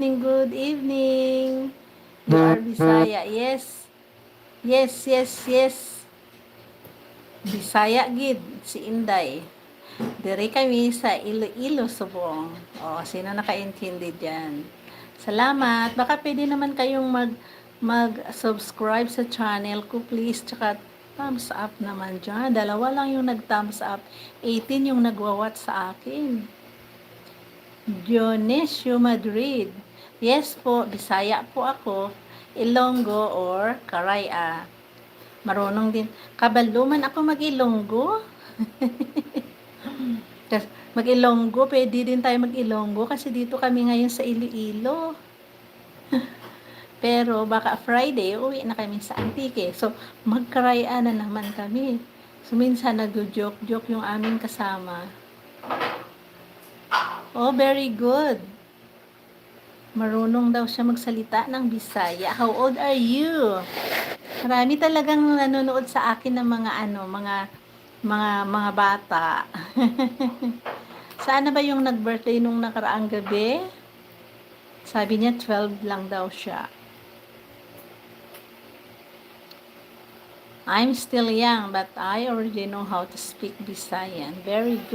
Good evening. You are Bisaya. Yes. Yes, yes, yes. Bisaya gid si Inday. Dire kami sa Iloilo, Subong. O, sino nakaintindi diyan? Salamat. Baka pwede naman kayong mag-subscribe sa channel ko, please. Tsaka thumbs up naman dyan. Dalawa lang yung nag-thumbs up. 18 yung nagwa-watch sa akin. Dionisio Madrid. Yes po, Bisaya po ako. Ilonggo or Karaya. Marunong din. Kabaluman ako mag-Ilonggo. Mag-Ilonggo, pwede din tayo mag-Ilonggo kasi dito kami ngayon sa Iloilo. Pero baka Friday, uwi na kami sa Antique. So, magkaraya na naman kami. So, minsan nag-joke-joke yung aming kasama. Oh, very good. Marunong daw siya magsalita ng Bisaya. How old are you? Marami talagang nanonood sa akin ng mga bata. Saan na ba yung nag-birthday nung nakaraang gabi? Sabi niya 12 lang daw siya. I'm still young, but I already know how to speak Bisayan. Very good.